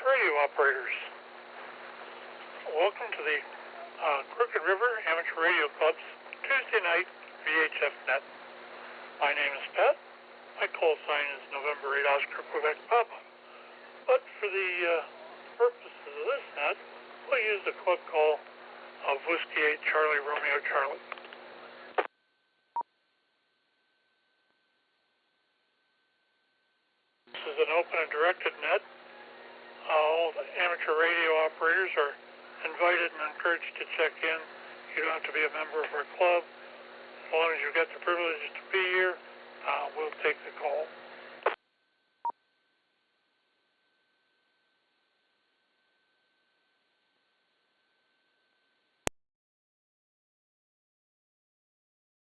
radio operators. Welcome to the Crooked River Amateur Radio Club's Tuesday night VHF net. My name is Pat. My call sign is November 8 Oscar Quebec Papa. But for the purposes of this net, we'll use the club call of Whiskey 8 Charlie Romeo Charlie. This is an open and directed net. All the amateur radio operators are invited and encouraged to check in. You don't have to be a member of our club. As long as you've got the privilege to be here, we'll take the call.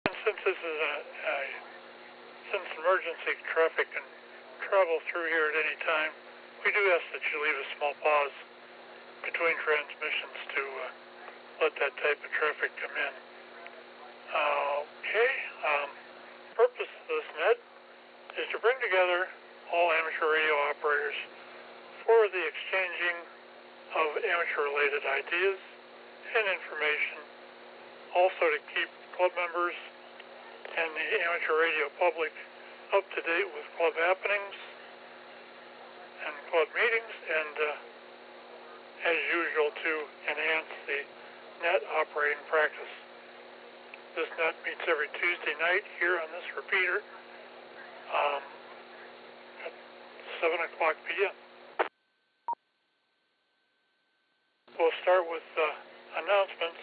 And since this is since emergency traffic can travel through here at any time, we do ask that you leave a small pause between transmissions to let that type of traffic come in. Purpose of this net is to bring together all amateur radio operators for the exchanging of amateur-related ideas and information, also to keep club members and the amateur radio public up to date with club happenings and club meetings, and as usual, to enhance the net operating practice. This net meets every Tuesday night here on this repeater at 7 o'clock p.m. We'll start with announcements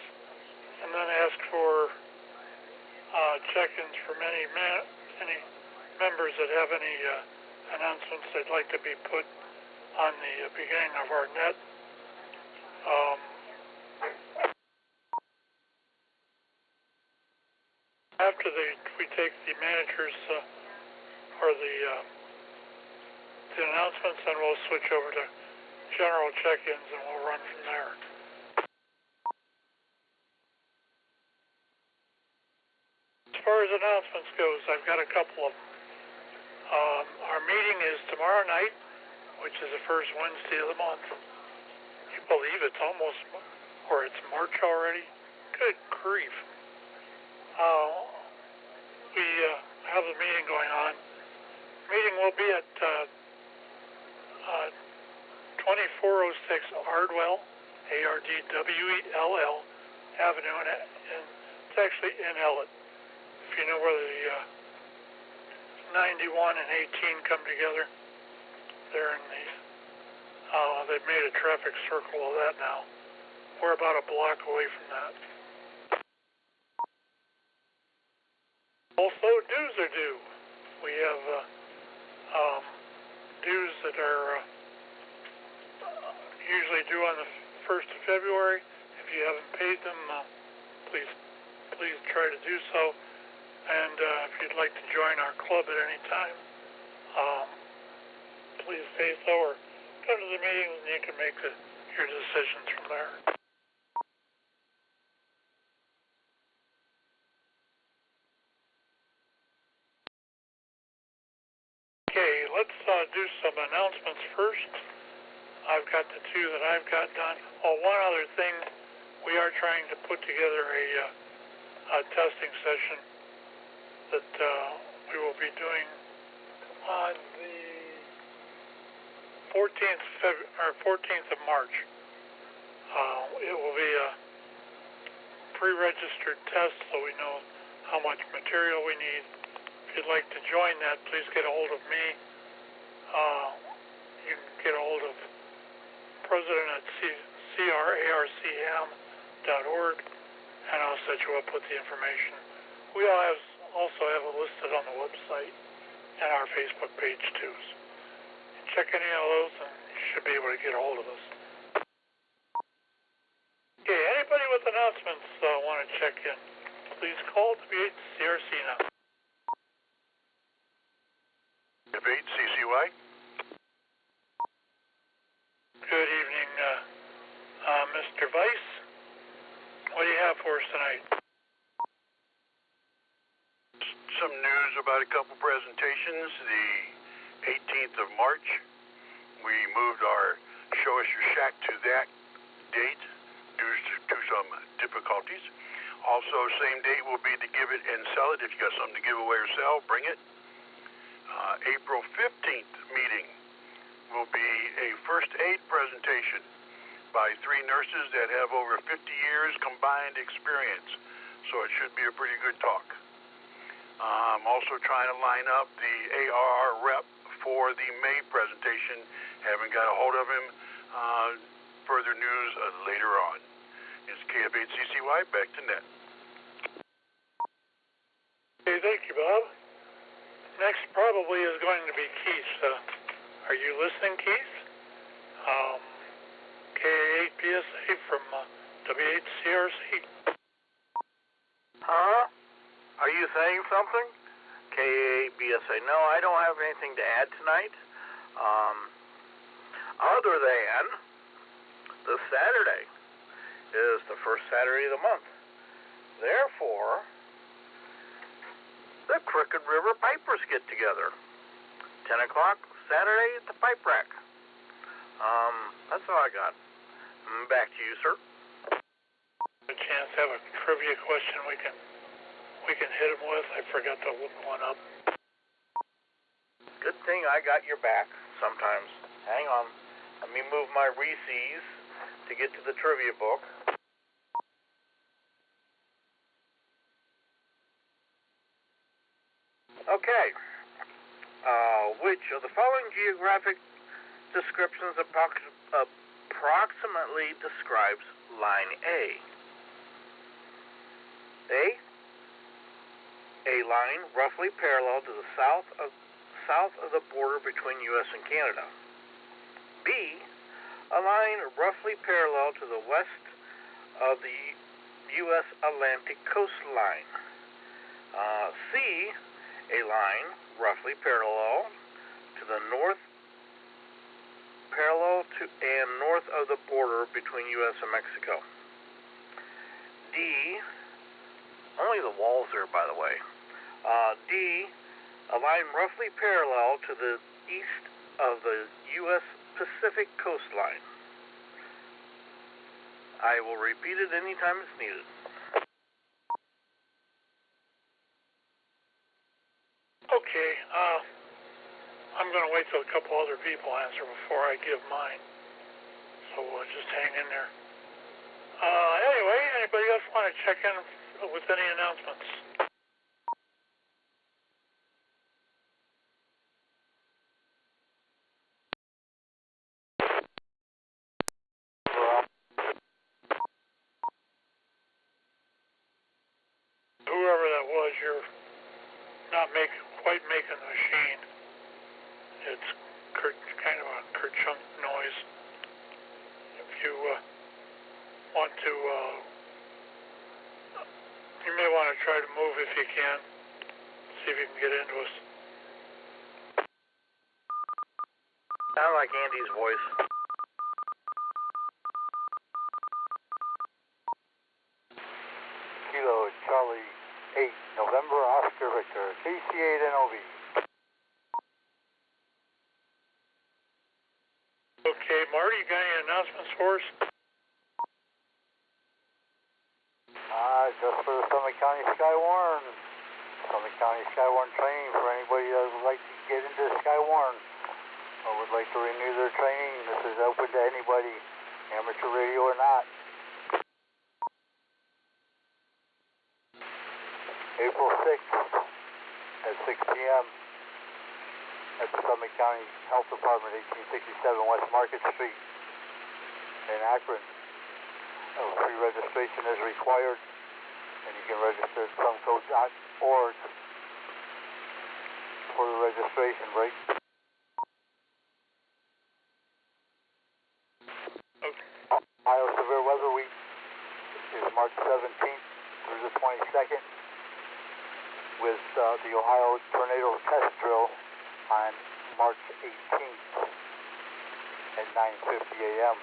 and then ask for check-ins from any members that have any announcements they'd like to be put on the beginning of our net. After we take the managers or the announcements, then we'll switch over to general check-ins and we'll run from there. As far as announcements goes, I've got a couple of them. Our meeting is tomorrow night, which is the first Wednesday of the month. You believe it's almost, or it's March already? Good grief. We have the meeting going on. Meeting will be at 2406 Ardwell, Ardwell Avenue, and it's actually in Ellet. If you know where the 91 and 18 come together, they're in the, they've made a traffic circle of that now. We're about a block away from that. Also, dues are due. We have dues that are usually due on the 1st of February. If you haven't paid them, please try to do so. And if you'd like to join our club at any time, please say so, or come to the meetings and you can make your decisions from there. Okay, let's do some announcements first. I've got the two that I've got done. Oh, one other thing, we are trying to put together a testing session that we will be doing on the 14th of March. It will be a pre-registered test so we know how much material we need. If you'd like to join that, please get a hold of me. You can get a hold of President at cracam.org, and I'll set you up with the information. We also have it listed on the website and our Facebook page too. So check any of those and you should be able to get a hold of us. Okay, anybody with announcements want to check in, please call W8CRC now. W8CCY. Good evening, Mr. Vice. What do you have for us tonight? Some news about a couple presentations. The 18th of March, we moved our show us your shack to that date due to some difficulties. Also, same date will be to give it and sell it. If you got something to give away or sell, bring it. April 15th meeting will be a first aid presentation by 3 nurses that have over 50 years combined experience. So it should be a pretty good talk. I'm also trying to line up the AR rep for the May presentation. Haven't got a hold of him. Further news later on. It's KF8CCY, back to net. Okay, thank you, Bob. Next probably is going to be Keith. Are you listening, Keith? K8BSA from W8CRC. Huh? Are you saying something? K8BSA. No, I don't have anything to add tonight. Other than this Saturday is the first Saturday of the month. Therefore, the Crooked River Pipers get together. 10 o'clock Saturday at the Pipe Rack. That's all I got. Back to you, sir. A chance to have a trivia question we can hit him with. I forgot to look one up. Good thing I got your back sometimes. Hang on. Let me move my Reese's to get to the trivia book. Okay. Which of the following geographic descriptions approximately describes line A? A line roughly parallel to the south of the border between U.S. and Canada. B, a line roughly parallel to the west of the U.S. Atlantic coastline. C, a line roughly parallel to the north of the border between U.S. and Mexico. D, only the walls there, by the way. D, a line roughly parallel to the east of the U.S. Pacific coastline. I will repeat it anytime it's needed. Okay, I'm going to wait till a couple other people answer before I give mine. So just hang in there. Anyway, anybody else want to check in with any announcements? Whoever that was, you're not quite making the machine. It's kind of a kerchunk noise. If you want to, you may want to try to move if you can. See if you can get into us. Sound like Andy's voice. Kilo Charlie 8, November Oscar Victor, KC8NOV. Okay, Marty, you got any announcements for us? Just for the Summit County Skywarn. Summit County Skywarn training for anybody that would like to get into Skywarn or would like to renew their training. This is open to anybody, amateur radio or not. April 6th at 6 p.m. at the Summit County Health Department, 1867 West Market Street in Akron. Free registration is required, and you can register at sumco.org for the registration rate. Ohio Severe Weather Week is March 17th through the 22nd, with the Ohio Tornado Test Drill on March 18th at 9:50 a.m.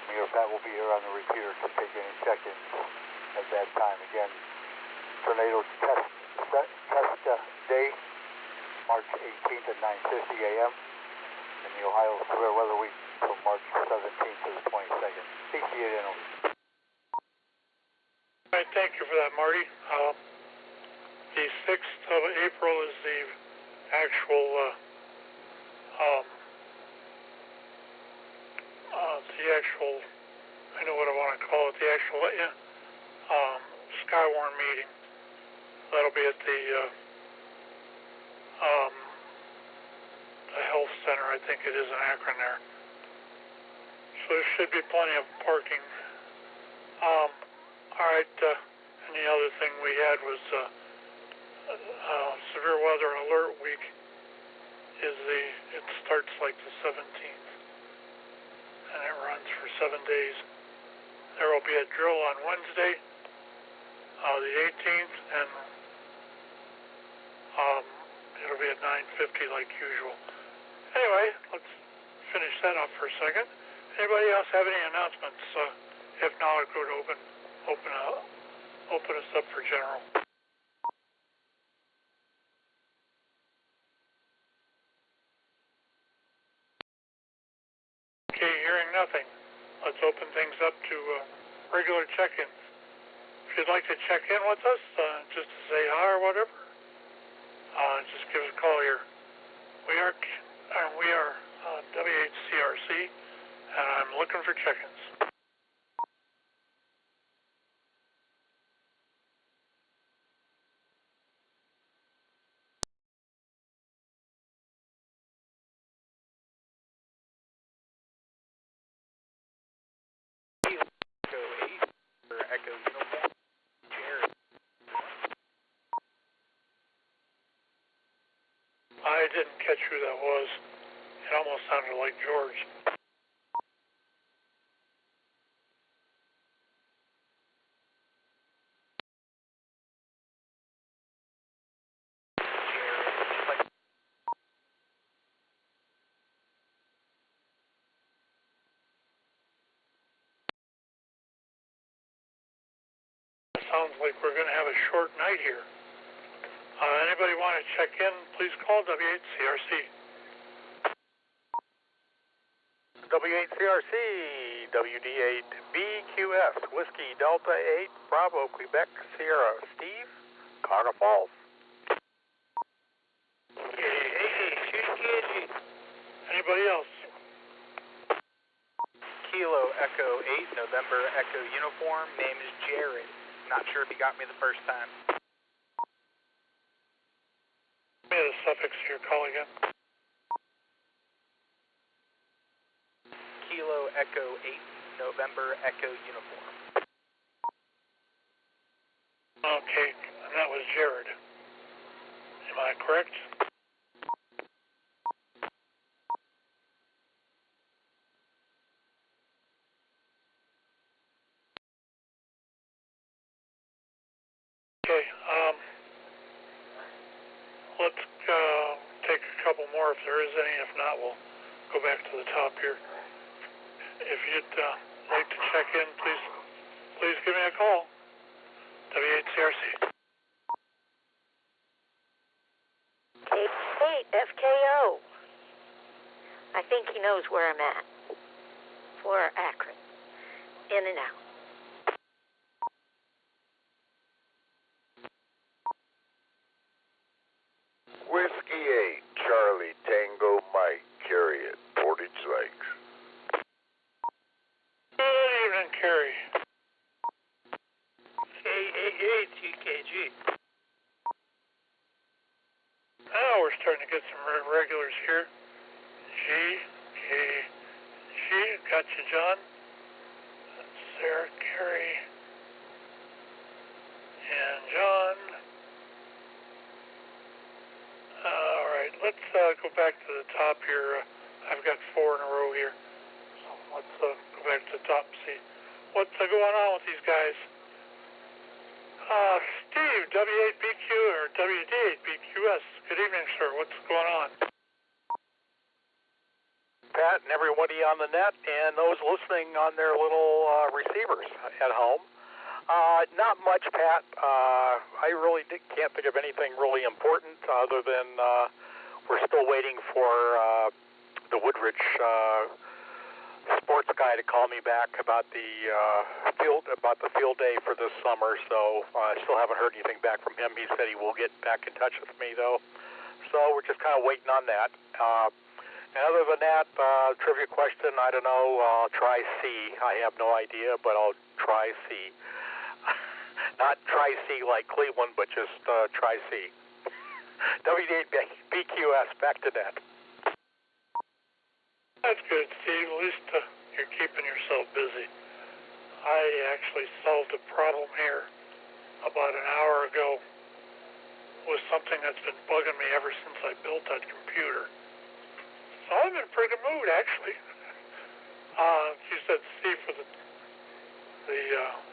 Mayor Pat will be here on the repeater to take any check-ins at that time. Again, Tornado Test Day, March 18th at 9:50 a.m. and the Ohio Severe Weather Week from March 17th to the 22nd. CC8N over. All right, thank you for that, Marty. The 6th of April is the actual, I know what I want to call it, the actual Skywarn meeting. That'll be at the Health Center, I think it is in Akron there. So there should be plenty of parking. All right, and the other thing we had was severe weather alert week. It starts like the 17th, and it runs for 7 days. There will be a drill on Wednesday, the 18th, and it'll be at 9:50 like usual. Anyway, let's finish that up for a second. Anybody else have any announcements? If not, I'll go to open us up for general. Okay, hearing nothing. Let's open things up to regular check-ins. If you'd like to check in with us, just to say hi or whatever, just give us a call here. We are W8CRC, and I'm looking for check-ins. I didn't catch who that was. It almost sounded like George. It sounds like we're going to have a short night here. Anybody want to check in, please call W8CRC. W8CRC, WD8BQS, Whiskey Delta 8, Bravo, Quebec, Sierra, Steve, Carter Falls. Anybody else? Kilo Echo 8, November Echo Uniform, name is Jared. Not sure if he got me the first time. Give me the suffix of your call again. Kilo Echo 8, November Echo Uniform. Okay, and that was Jared. Am I correct? Okay, let's take a couple more if there is any. If not, we'll go back to the top here. If you'd like to check in, please give me a call. W8CRC. K8 FKO. I think he knows where I'm at. For Akron. In and out. Whiskey 8, Charlie Tango Mike, carry it, Portage Lakes. Good evening, Kerry. K88TKG. Now we're starting to get some regulars here. G, got you, John. Sarah, Kerry, and John. All right, let's go back to the top here. I've got 4 in a row here. So let's go back to the top and see what's going on with these guys. Steve, W8BQ or WD8BQS. Good evening, sir. What's going on? Pat and everybody on the net and those listening on their little receivers at home. Not much, Pat. I really can't think of anything really important other than we're still waiting for the Woodridge sports guy to call me back about the field day for this summer, so I still haven't heard anything back from him. He said he will get back in touch with me, though. So we're just kind of waiting on that. And other than that, trivia question, I don't know, I'll try C. I have no idea, but I'll try C. Not try C like Cleveland, but just try C. W8BQS, back to net. That's good, Steve. At least you're keeping yourself busy. I actually solved a problem here about an hour ago with something that's been bugging me ever since I built that computer. So I'm in a pretty good mood, actually. You said Steve for the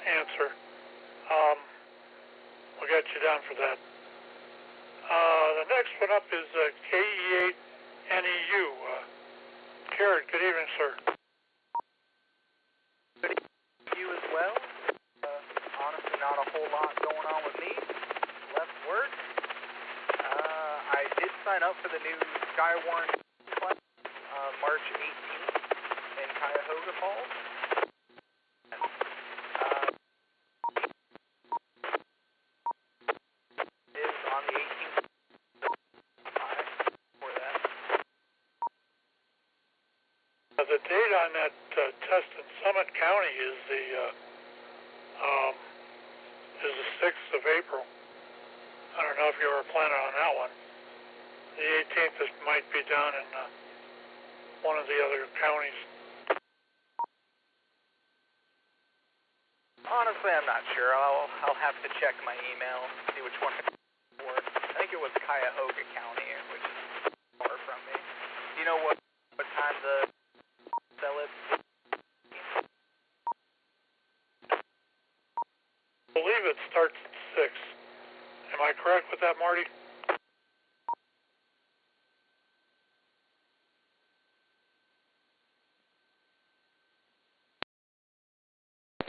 answer. We'll get you down for that. The next one up is KE8NEU. Jared, good evening, sir. Good evening to you as well. Honestly, not a whole lot going on with me. Left work. I did sign up for the new Skywarn class, March 18th in Cuyahoga Falls. Is on the 18th for that. The date on that test in Summit County is the 6th of April. I don't know if you were planning on that one. The 18th might be down in one of the other counties. Honestly, I'm not sure. I'll have to check my email, see which one it's for. I think it was Cuyahoga County, which is far from me. Do you know what time the sell it? I believe it starts at 6. Am I correct with that, Marty?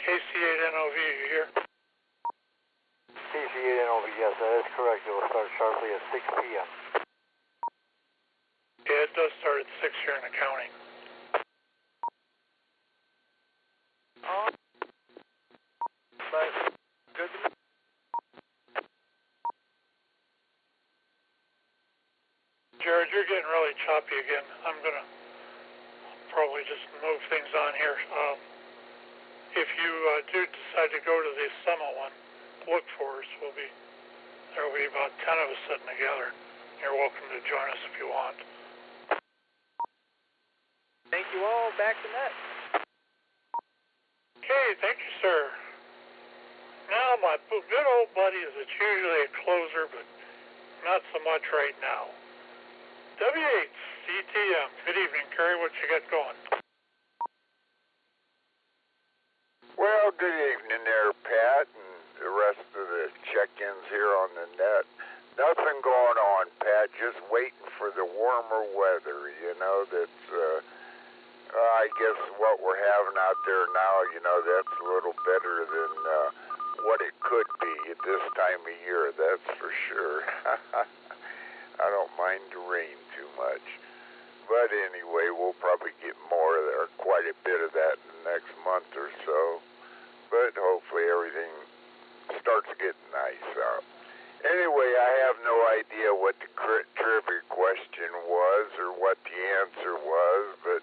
KC8NOV, you here? KC8NOV, yes, that is correct. It will start sharply at 6 p.m. Yeah, it does start at 6 here in the county. But good to know. Jared, you're getting really choppy again. I'm going to probably just move things on here. If you do decide to go to the Summit one, look for us. There will be about 10 of us sitting together. You're welcome to join us if you want. Thank you all. Back to net. Okay, thank you, sir. Now, my good old buddy is usually a closer, but not so much right now. W8CTM. Good evening, Kerry. What you got going? Well, good evening there, Pat, and the rest of the check-ins here on the net. Nothing going on, Pat. Just waiting for the warmer weather. That's, I guess what we're having out there now, that's a little better than what it could be at this time of year, that's for sure. I don't mind the rain too much. But anyway, we'll probably get more of that, or quite a bit of that in the next month or so. But hopefully everything starts getting nice out. Anyway, I have no idea what the trivia question was or what the answer was, but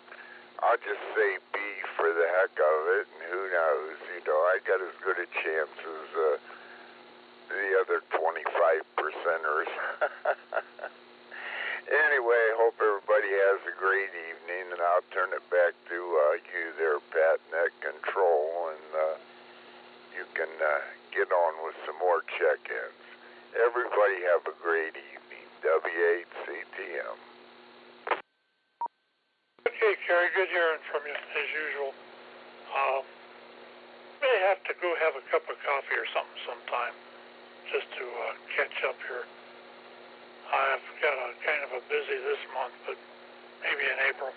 I'll just say B for the heck of it, and who knows, I got as good a chance as the other 25%ers. Anyway, hope everybody has a great evening, and I'll turn it back to you there, Pat, Net Control, and you can get on with some more check-ins. Everybody have a great evening. W8CTM. Okay, Kerry, good hearing from you, as usual. May have to go have a cup of coffee or something sometime, just to catch up here. I've got a kind of a busy this month, but maybe in April.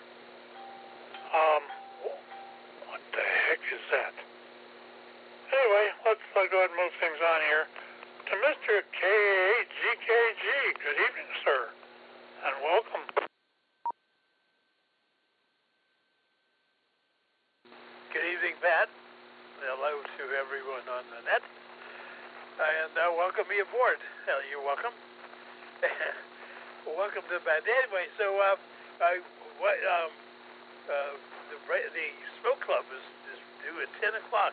What the heck is that? Anyway, let's go ahead and move things on here to Mr. K8GKG. Good evening, sir, and welcome. everyone on the net, and welcome me aboard. Hell, you're welcome. Welcome to the band. Anyway, so the smoke club is due at 10 o'clock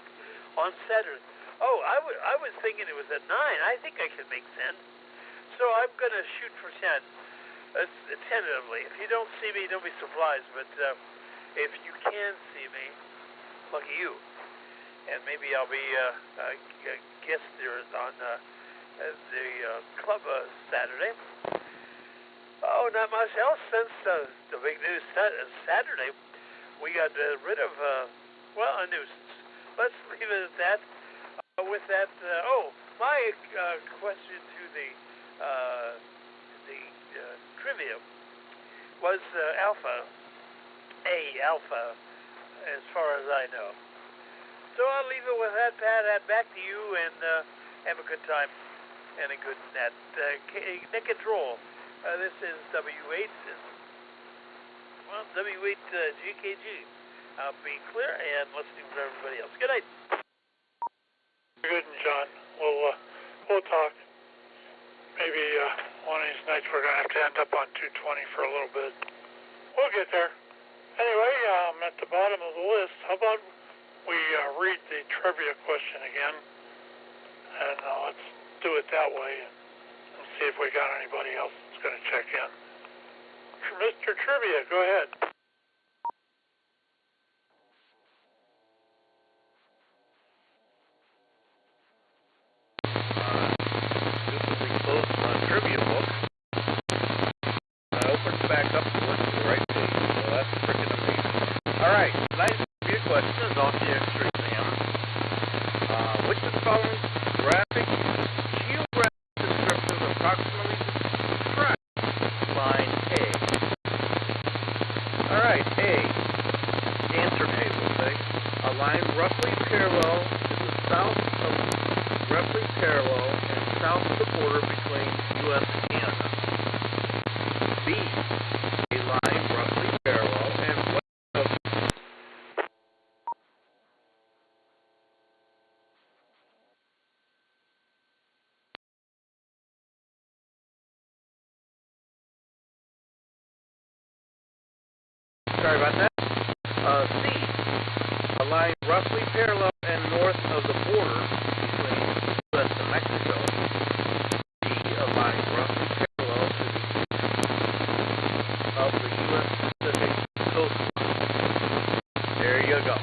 on Saturday. Oh, I was thinking it was at 9. I think I can make 10. So I'm going to shoot for 10, tentatively. If you don't see me, don't be surprised. But if you can see me, lucky you. And maybe I'll be a guest there on the club Saturday. Oh, not much else since the big news Saturday. We got rid of, a nuisance. Let's leave it at that. With that, my question to the trivia was Alpha, as far as I know. So I'll leave it with that, Pat. Back to you, and have a good time and a good net. Net control. This is W8GKG. I'll be clear and listening for everybody else. Good night. Good, John. We'll talk. Maybe one of these nights we're going to have to end up on 220 for a little bit. We'll get there. Anyway, I'm at the bottom of the list. How about we read the trivia question again, and let's do it that way and see if we got anybody else that's going to check in. Mr. Trivia, go ahead. This is the closed trivia book. I opened it back up to look at the right page, so that's freaking amazing. Alright, tonight's trivia question is off the extra exam. Which of the following geographic descriptors approximately describe line A? Alright, A. Answer A, we'll say. A line roughly parallel to the south of roughly parallel and south of the border between U.S. and Canada. B. A line roughly parallel and west of Sorry about that. C. A line roughly parallel and north of the border between U.S. and Mexico. D. A line roughly parallel to the east of the U.S. Pacific coastline. There you go.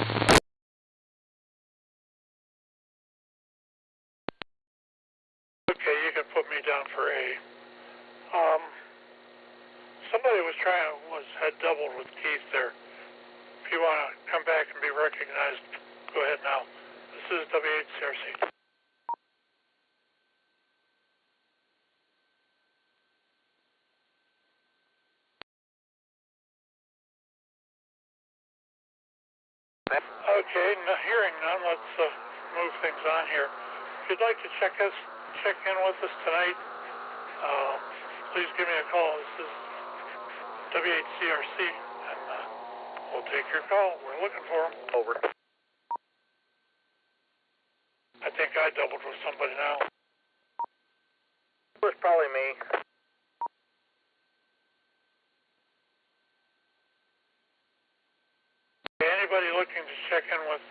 Okay, you can put me down for A. Somebody had doubled with Keith there. If you want to come back and be recognized, go ahead now. This is W8CRC. Okay, hearing none, let's move things on here. If you'd like to check in with us tonight, please give me a call. This is W8CRC, and we'll take your call. We're looking for them. Over. I think I doubled with somebody now. It was probably me. Anybody looking to check in with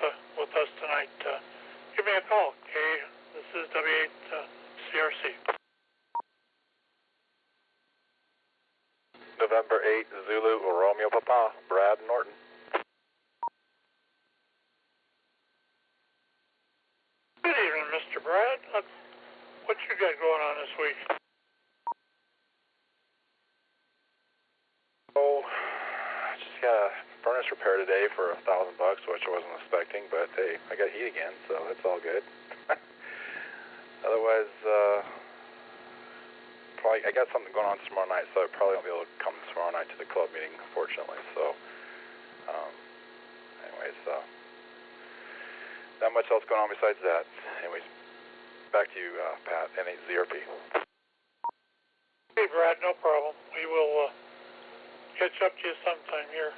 us tonight, give me a call. Okay, this is W8CRC. November 8, Zulu, Romeo Papa, Brad Norton. Good evening, Mr. Brad. What you got going on this week? Oh, I just got a furnace repair today for $1,000, which I wasn't expecting, but hey, I got heat again, so it's all good. Otherwise, probably I got something going on tomorrow night, so I probably won't be able to come tomorrow night to the club meeting, unfortunately. So, anyways, not much else going on besides that. Anyways, back to you, Pat, N8ZRP. Hey, Brad, no problem. We will catch up to you sometime here.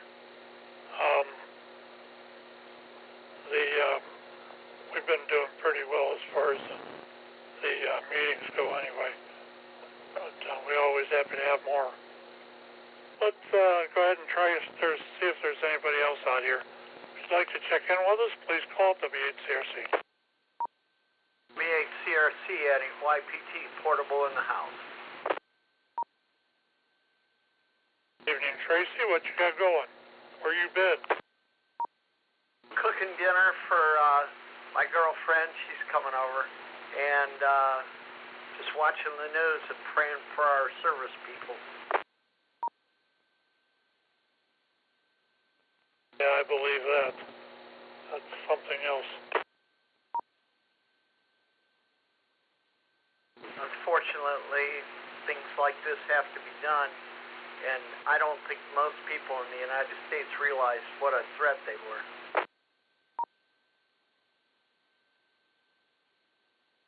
We've been doing happy to have more. Let's go ahead and try see if there's anybody else out here. If you'd like to check in with us, please call W8CRC. W8CRC adding YPT portable in the house. Evening, Tracy. What you got going? Where you been? Cooking dinner for my girlfriend. She's coming over. And just watching the news and praying for our service people. Yeah, I believe that. That's something else. Unfortunately, things like this have to be done, and I don't think most people in the United States realize what a threat they were.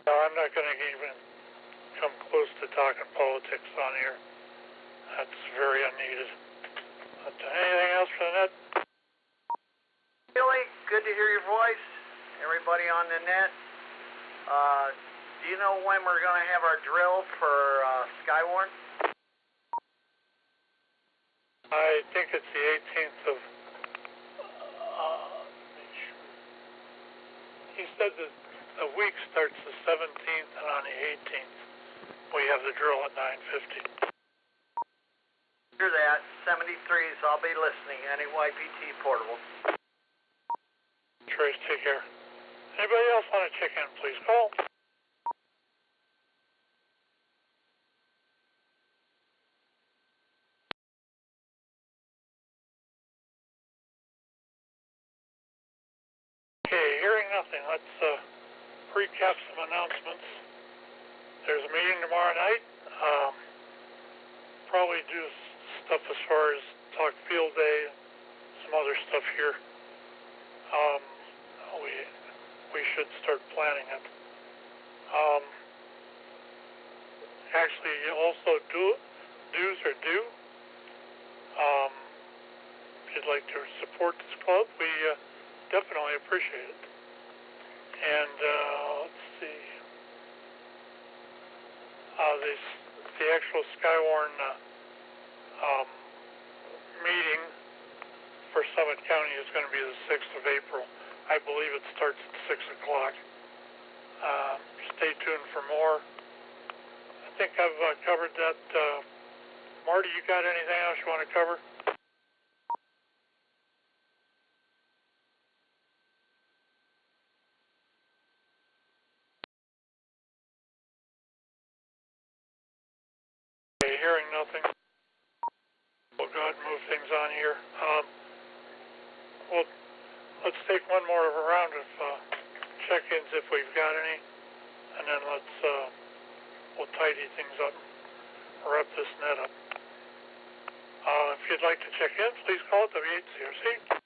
No, I'm not going to even come close to talking politics on here. That's very unneeded. But anything else for the net? Billy, good to hear your voice. Everybody on the net. Do you know when we're going to have our drill for Skywarn? I think it's the 18th of... he said that the week starts the 17th, and on the 18th, we have the drill at 9:50. Hear that. 73s, I'll be listening. Any YPT portable. Trace, take care. Anybody else want to check in, please call. Okay, hearing nothing, let's recap some announcements. There's a meeting tomorrow night. Probably do stuff as far as talk field day, some other stuff here. We should start planning it. Actually, also dues are due. If you'd like to support this club, we definitely appreciate it. And let's see. The actual Skywarn meeting for Summit County is going to be the 6th of April. I believe it starts at 6 o'clock. Stay tuned for more. I think I've covered that. Marty, you got anything else you want to cover? Okay, hearing nothing. We'll go ahead and move things on here. Well, let's take one more round of check-ins if we've got any, and then we'll tidy things up, wrap this net up. If you'd like to check in, please call W8CRC.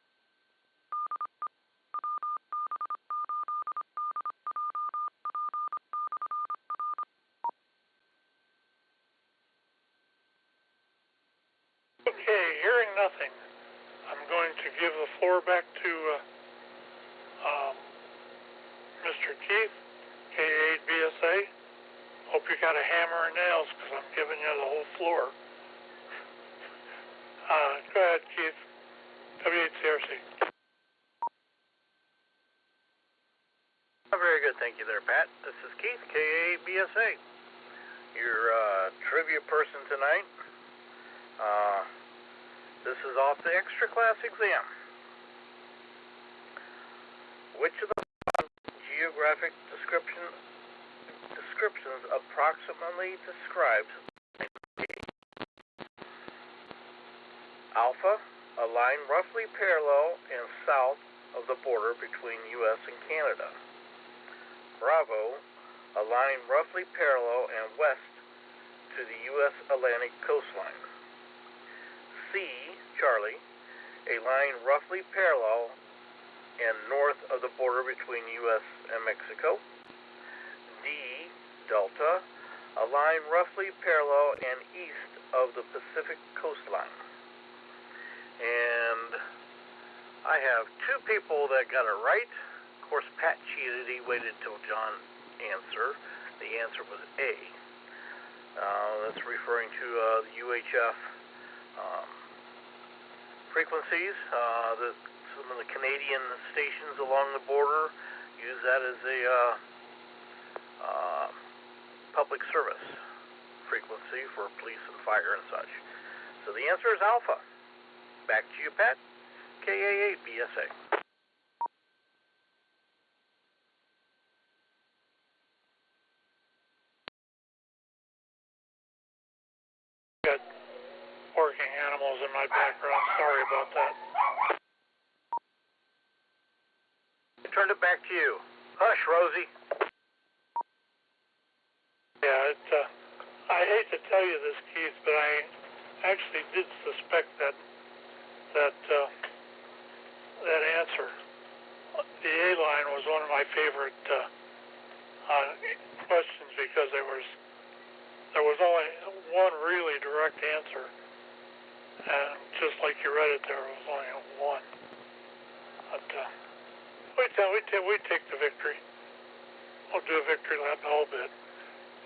Okay, hearing nothing, I'm going to give the floor back to Mr. Keith, K8BSA. Hope you got a hammer and nails, because I'm giving you the whole floor. Go ahead, Keith. W8CRC. Very good, thank you there, Pat. This is Keith, K8BSA, your trivia person tonight. This is off the extra class exam. Which of the geographic descriptions approximately describes Alpha, a line roughly parallel and south of the border between U.S. and Canada. Bravo, a line roughly parallel and west to the U.S. Atlantic coastline. C, Charlie, a line roughly parallel and north of the border between U.S. and Mexico. D, Delta, a line roughly parallel and east of the Pacific coastline. And I have two people that got it right. Of course, Pat cheated. He waited till John answered. The answer was A. That's referring to the UHF frequencies. Some of the Canadian stations along the border use that as a public service frequency for police and fire and such. So the answer is Alpha. Back to you, Pat. KA8BSA. Got working animals in my background. Sorry about that. I turned it back to you. Hush, Rosie. Yeah, I hate to tell you this, Keith, but I actually did suspect that answer. The A line was one of my favorite questions because there was only one really direct answer, and just like you read it, there was only one. But we take the victory. We'll do a victory lap in a little bit.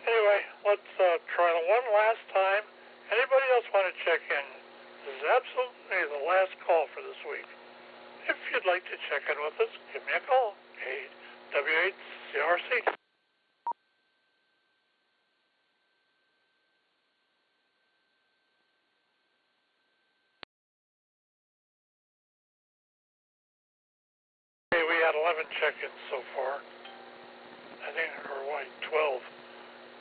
Anyway, let's try it one last time. Anybody else want to check in? This is absolutely the last call for this week. If you'd like to check in with us, give me a call. W8CRC. Okay, we had 11 check-ins so far. I think there were 12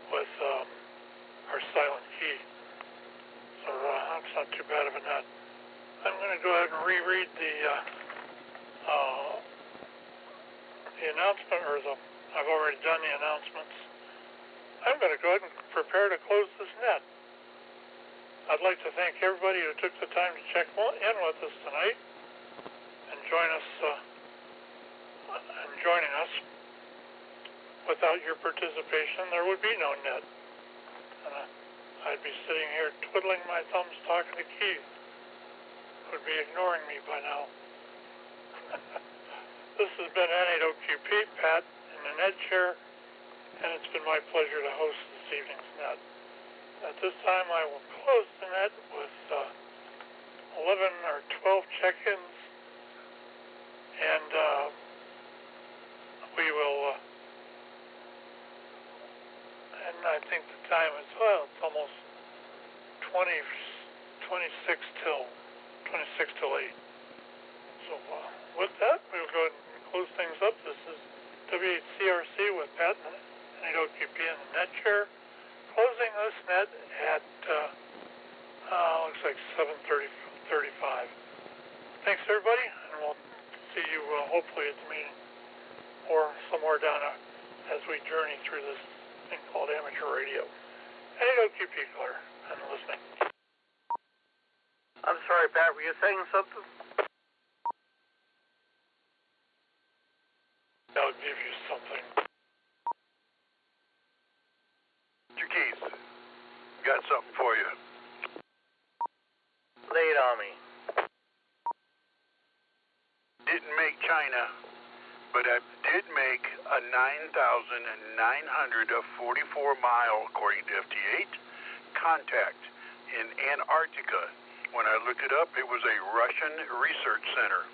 with our silent key. So that's not too bad of a net. I'm going to go ahead and reread the announcement, I've already done the announcements. I'm going to go ahead and prepare to close this net. I'd like to thank everybody who took the time to check in with us tonight and joining us. Without your participation, there would be no net. And I'd be sitting here twiddling my thumbs talking to Keith, who would be ignoring me by now. This has been N8OQP, Pat, in the net chair, and it's been my pleasure to host this evening's net. At this time, I will close the net with 11 or 12 check-ins, and we will, and I think the time is, it's almost 26 till 8. So with that, we'll go ahead and close things up. This is W8CRC with Pat and N8OQP in the net chair, closing this net at looks like 7:35. Thanks everybody, and we'll see you hopefully at the meeting or somewhere down as we journey through this thing called amateur radio. N8OQP clear and listening. I'm sorry, Pat, were you saying something? I'll give you something. Mr. Keith, got something for you. Lay it on me. Didn't make China, but I did make a 9,944 mile, according to FT8, contact in Antarctica. When I looked it up, it was a Russian research center.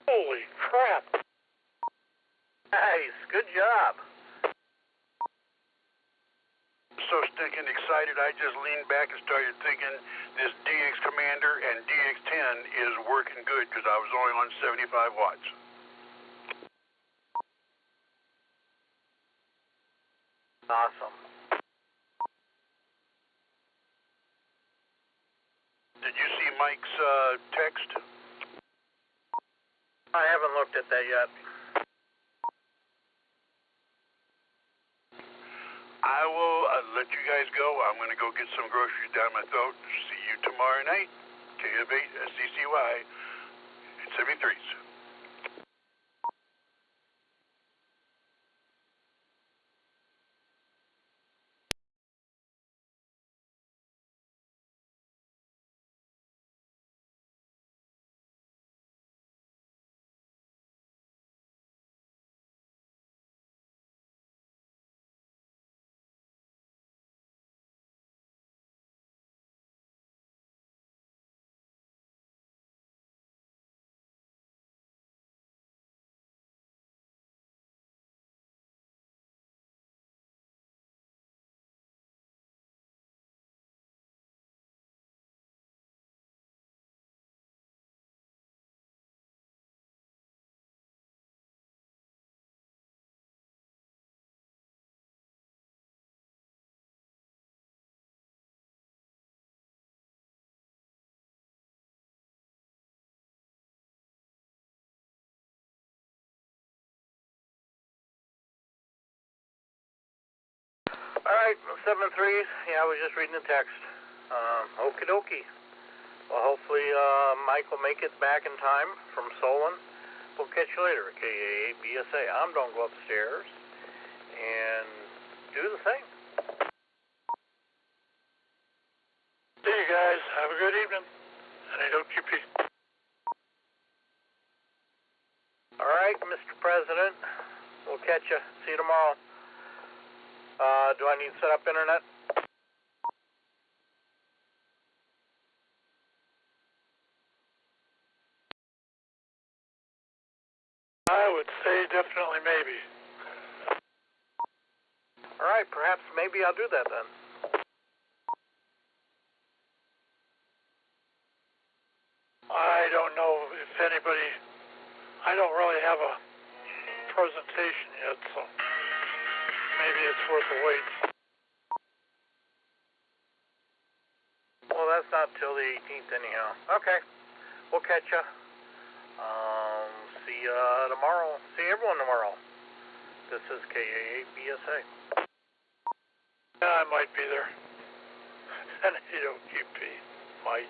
Holy crap! Nice, good job. So stinking excited, I just leaned back and started thinking this DX Commander and DX10 is working good because I was only on 75 watts. Awesome. Did you see Mike's text? I haven't looked at that yet. I will let you guys go. I'm going to go get some groceries down my throat. See you tomorrow night. KF8SCCY 73s. All right, 7-3. Yeah, I was just reading the text. Okie dokie. Well, hopefully Mike will make it back in time from Solon. We'll catch you later, KAA BSA. I'm going to go upstairs and do the thing. See you guys. Have a good evening. And I hope you peace. All right, Mr. President. We'll catch you. See you tomorrow. Do I need to set up internet? I would say definitely maybe. All right, perhaps maybe I'll do that then. I don't know if anybody... I don't really have a presentation yet, so maybe it's worth a wait. Well, that's not till the 18th anyhow. Okay, we'll catch ya. See ya tomorrow. See everyone tomorrow. This is KAA BSA. Yeah, I might be there. And AOQP might.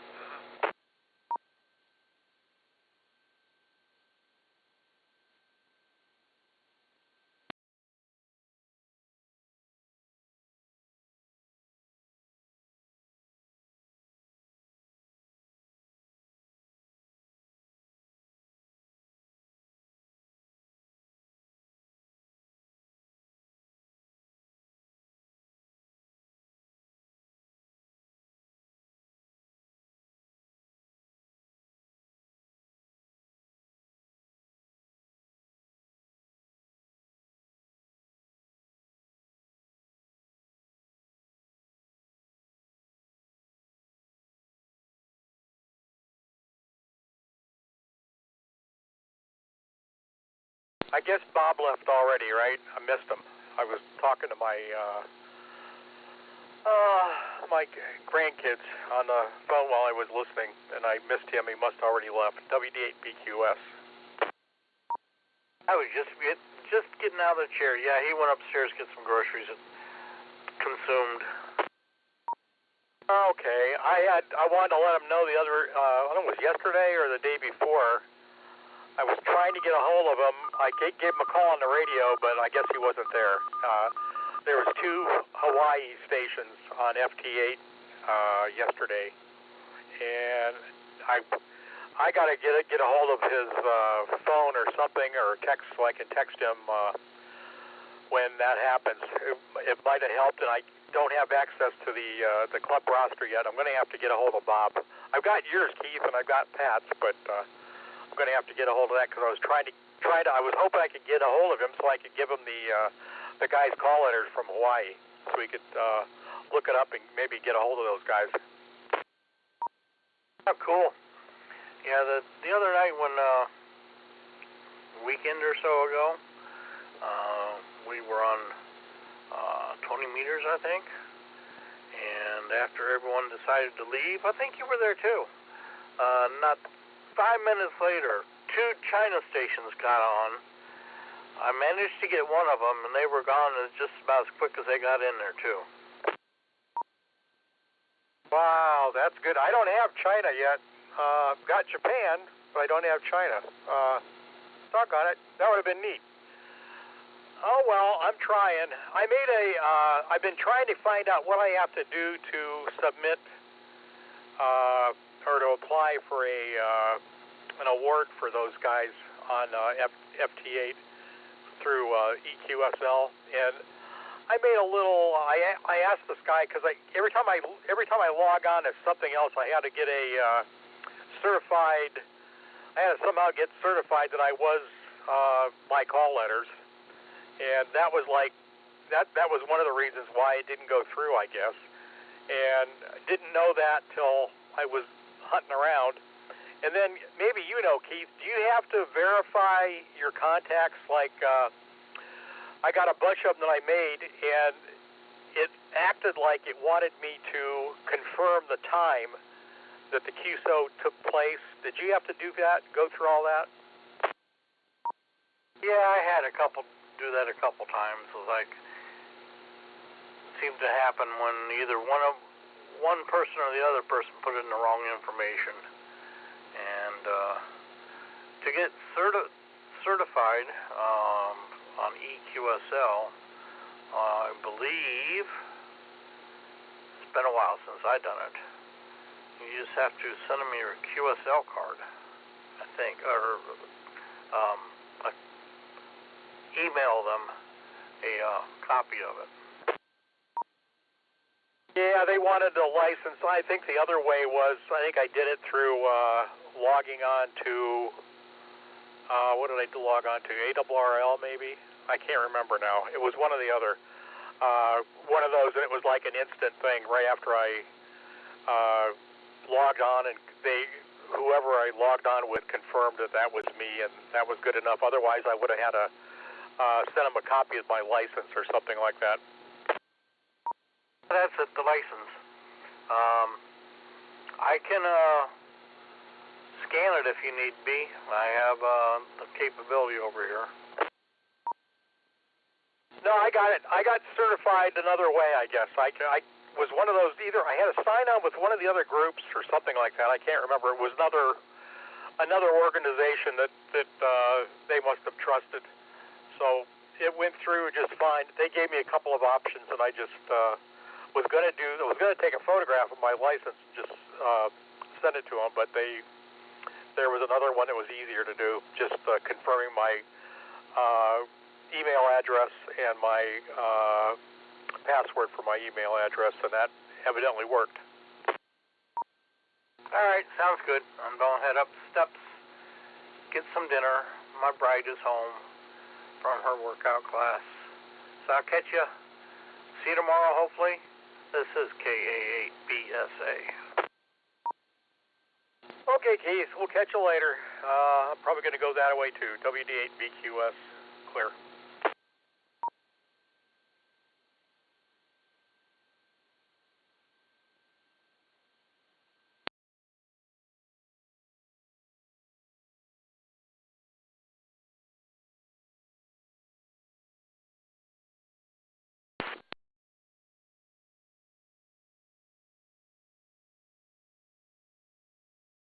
I guess Bob left already, right? I missed him. I was talking to my my grandkids on the phone while I was listening, and I missed him. He must already left. WD8BQS. I was just getting out of the chair. Yeah, he went upstairs to get some groceries consumed. Okay, I wanted to let him know the other. I don't know, it was yesterday or the day before. I was trying to get a hold of him. I gave him a call on the radio, but I guess he wasn't there. There was 2 Hawaii stations on FT8 yesterday, and I got to get a hold of his phone or something, or text, so I can text him when that happens. It might have helped, and I don't have access to the club roster yet. I'm going to have to get a hold of Bob. I've got yours, Keith, and I've got Pat's, but I'm going to have to get a hold of that because I was I was hoping I could get a hold of him so I could give him the guy's call letters from Hawaii, so we could look it up and maybe get a hold of those guys. Oh, cool. Yeah, the other night when a weekend or so ago, we were on 20 meters, I think, and after everyone decided to leave, I think you were there too. Not 5 minutes later, 2 China stations got on. I managed to get one of them, and they were gone just about as quick as they got in there, too. Wow, that's good. I don't have China yet. I've got Japan, but I don't have China. Doggone it. That would have been neat. Oh, well, I'm trying. I've been trying to find out what I have to do to submit or to apply for an award for those guys on FT8 through EQSL, and I made a little. I asked this guy because every time I log on to something else, I had to get a certified. I had to somehow get certified that I was my call letters, and that was like that was one of the reasons why it didn't go through, I guess, and I didn't know that till I was hunting around. And then maybe you know, Keith, do you have to verify your contacts? Like I got a bunch of them that I made, and it acted like it wanted me to confirm the time that the QSO took place. Did you have to do that, go through all that? Yeah, I had do that a couple times. It was like, seem to happen when either one person or the other person put in the wrong information. And to get certified on EQSL, I believe it's been a while since I've done it. You just have to send them your QSL card, I think, or email them a copy of it. Yeah, they wanted the license. I think the other way was, I think I did it through logging on to, what did I log on to? ARRL maybe? I can't remember now. It was one or the other. One of those, and it was like an instant thing right after I logged on, and whoever I logged on with confirmed that was me, and that was good enough. Otherwise, I would have had to send them a copy of my license or something like that. That's it, the license. I can scan it if you need be. I have the capability over here. No, I got it. I got certified another way, I guess. I was one of those, either I had to sign on with one of the other groups or something like that. I can't remember. It was another organization that they must have trusted. So it went through just fine. They gave me a couple of options, and I just was going to take a photograph of my license and just send it to them, but there was another one that was easier to do, just confirming my email address and my password for my email address, and that evidently worked. All right, sounds good. I'm going to head up the steps, get some dinner. My bride is home from her workout class. So I'll catch you. See you tomorrow, hopefully. This is KA8BSA. Okay, Keith, we'll catch you later. I'm probably going to go that way too. WD8BQS, clear.